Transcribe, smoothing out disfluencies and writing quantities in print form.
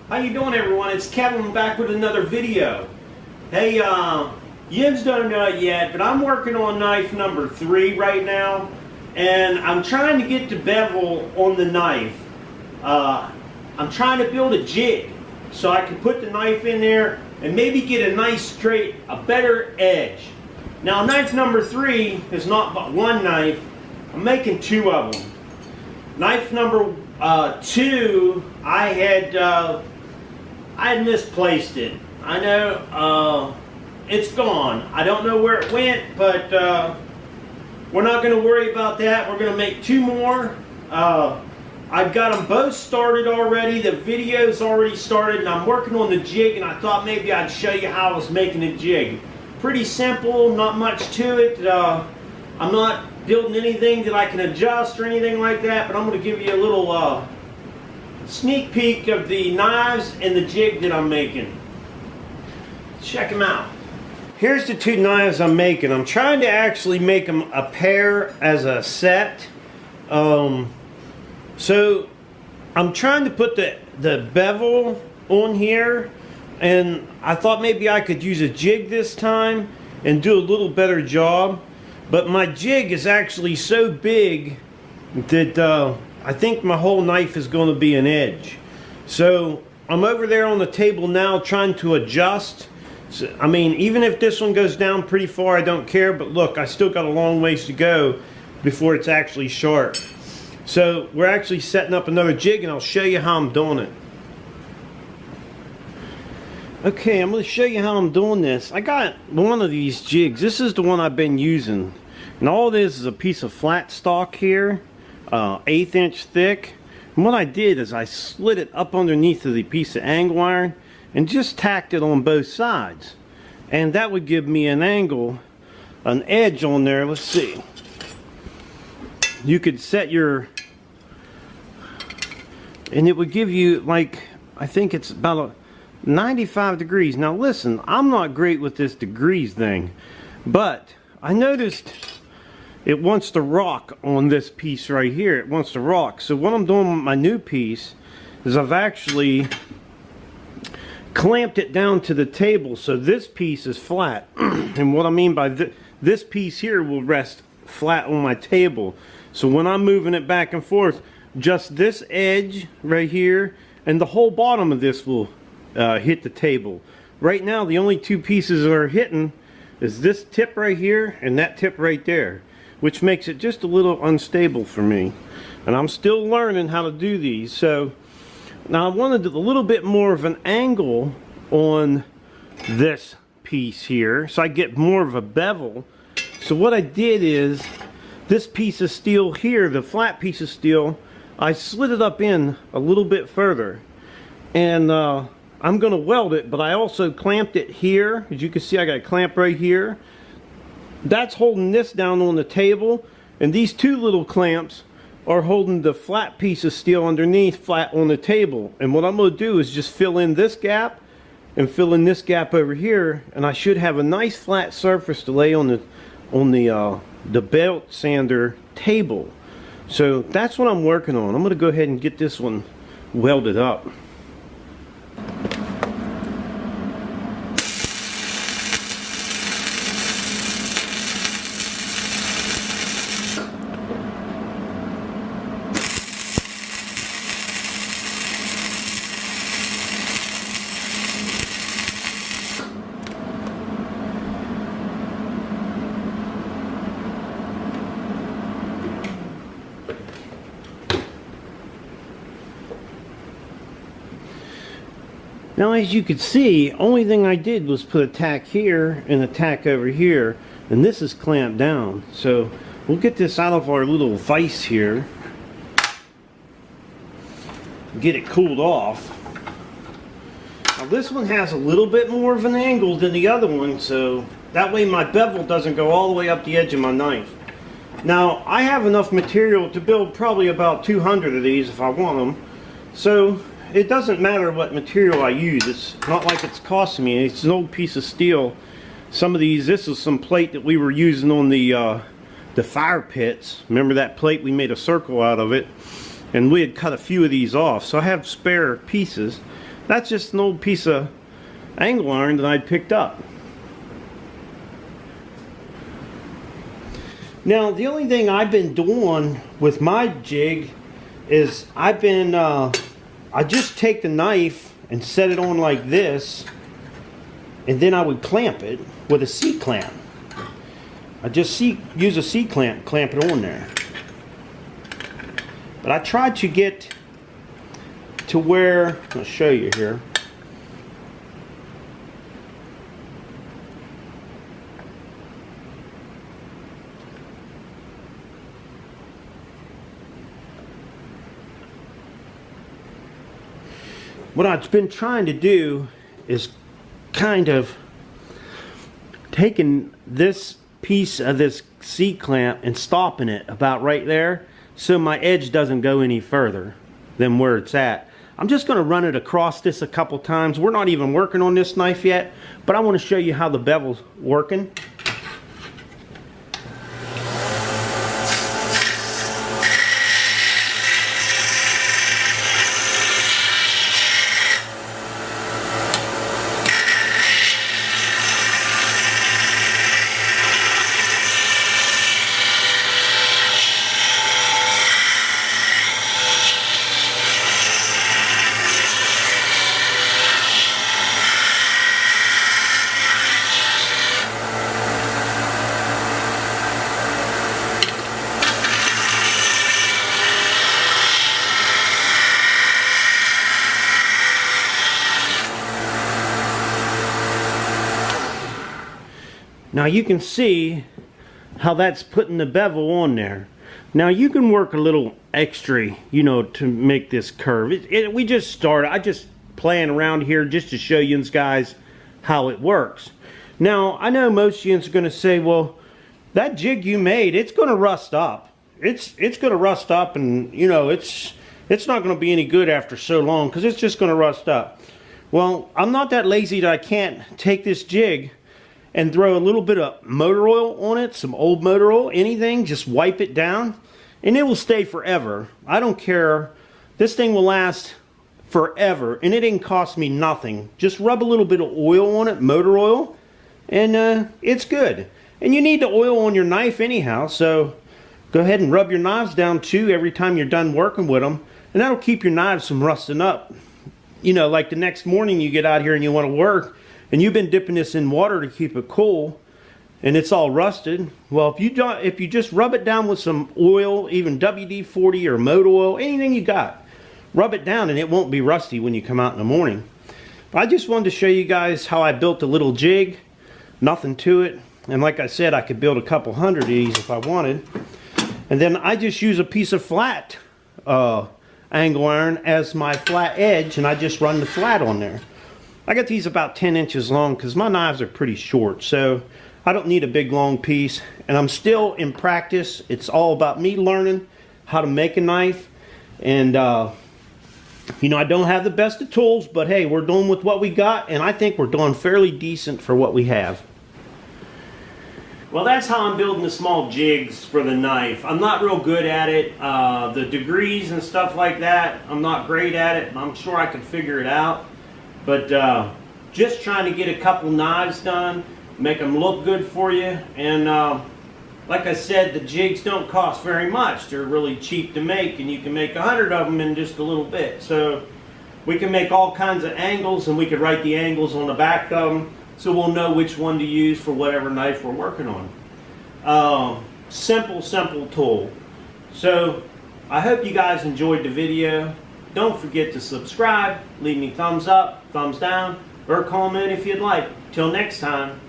How you doing, everyone? It's Kevin back with another video. Hey, Yins don't know it yet, but I'm working on knife number 3 right now, and I'm trying to get the bevel on the knife. I'm trying to build a jig so I can put the knife in there and maybe get a nice straight, a better edge. Now, knife number 3 is not but one knife. I'm making 2 of them. Knife number 2, I had misplaced it. I know it's gone. I don't know where it went, but we're not going to worry about that. We're going to make 2 more. I've got them both started already. The video's already started, and I'm working on the jig, and I thought maybe I'd show you how I was making a jig. Pretty simple, not much to it. I'm not building anything that I can adjust or anything like that, but I'm going to give you a little sneak peek of the knives and the jig that I'm making. Check them out. Here's the 2 knives I'm making. I'm trying to actually make them a pair as a set. So I'm trying to put the bevel on here, and I thought maybe I could use a jig this time and do a little better job. But my jig is actually so big that I think my whole knife is going to be an edge. So I'm over there on the table now trying to adjust. So, I mean, even if this one goes down pretty far, I don't care. But look, I still got a long ways to go before it's actually sharp. So we're actually setting up another jig, and I'll show you how I'm doing it. Okay, I'm going to show you how I'm doing this. I got one of these jigs. This is the one I've been using. And all this is a piece of flat stock here, 1/8 inch thick. And what I did is I slid it up underneath of the piece of angle iron and just tacked it on both sides. And that would give me an angle, an edge on there. Let's see. You could set your, and it would give you, like, I think it's about 95 degrees. Now listen, I'm not great with this degrees thing, but I noticed it wants to rock on this piece right here. It wants to rock. So what I'm doing with my new piece is I've actually clamped it down to the table so this piece is flat. And what I mean by this piece here will rest flat on my table. So when I'm moving it back and forth, just this edge right here and the whole bottom of this will hit the table. Right now the only 2 pieces that are hitting is this tip right here and that tip right there, which makes it just a little unstable for me. And I'm still learning how to do these. So now I wanted a little bit more of an angle on this piece here so I get more of a bevel. So what I did is this piece of steel here, the flat piece of steel, I slid it up in a little bit further, and I'm going to weld it, but I also clamped it here. As you can see, I got a clamp right here. That's holding this down on the table, and these 2 little clamps are holding the flat piece of steel underneath flat on the table. And what I'm going to do is just fill in this gap and fill in this gap over here, and I should have a nice flat surface to lay on the belt sander table. So that's what I'm working on. I'm going to go ahead and get this one welded up. Now, as you can see, only thing I did was put a tack here and a tack over here, and this is clamped down. So we'll get this out of our little vise here, get it cooled off. Now this one has a little bit more of an angle than the other one, so that way my bevel doesn't go all the way up the edge of my knife. Now I have enough material to build probably about 200 of these if I want them, so it doesn't matter what material I use. It's not like it's costing me. It's an old piece of steel. Some of these, this is some plate that we were using on the fire pits. Remember that plate? We made a circle out of it, and we had cut a few of these off. So I have spare pieces. That's just an old piece of angle iron that I picked up. Now the only thing I've been doing with my jig is I just take the knife and set it on like this, and then I would clamp it with a C-clamp. I just use a C-clamp, clamp it on there. But I tried to get to where, I'll show you here. What I've been trying to do is kind of taking this piece of this C-clamp and stopping it about right there so my edge doesn't go any further than where it's at. I'm just going to run it across this a couple times. We're not even working on this knife yet, but I want to show you how the bevel's working. Now you can see how that's putting the bevel on there. Now you can work a little extra, you know, to make this curve. We just started. I just playing around here just to show you guys how it works. Now I know most of you are going to say, well, that jig you made, it's going to rust up. It's going to rust up, and you know it's not going to be any good after so long because it's just going to rust up. Well, I'm not that lazy that I can't take this jig and throw a little bit of motor oil on it, some old motor oil, anything, just wipe it down, and it will stay forever. I don't care. This thing will last forever, and it didn't cost me nothing. Just rub a little bit of oil on it, motor oil, and it's good. And you need the oil on your knife anyhow, so go ahead and rub your knives down too every time you're done working with them, and that'll keep your knives from rusting up. You know, like the next morning you get out here and you want to work, and you've been dipping this in water to keep it cool, and it's all rusted. Well, if you just rub it down with some oil, even WD-40 or motor oil, anything you got, rub it down and it won't be rusty when you come out in the morning. I just wanted to show you guys how I built a little jig. Nothing to it. And like I said, I could build a couple hundred of these if I wanted. And then I just use a piece of flat angle iron as my flat edge, and I just run the flat on there. I got these about 10 inches long because my knives are pretty short, so I don't need a big long piece, and I'm still in practice. It's all about me learning how to make a knife, and you know, I don't have the best of tools, but hey, we're doing with what we got, and I think we're doing fairly decent for what we have. Well, that's how I'm building the small jigs for the knife. I'm not real good at it. The degrees and stuff like that, I'm not great at it. I'm sure I could figure it out. But just trying to get a couple knives done, make them look good for you. And like I said, the jigs don't cost very much. They're really cheap to make, and you can make 100 of them in just a little bit. So we can make all kinds of angles, and we could write the angles on the back of them, so we'll know which one to use for whatever knife we're working on. Simple tool. So I hope you guys enjoyed the video. Don't forget to subscribe, leave me thumbs up, thumbs down, or comment if you'd like. Till next time.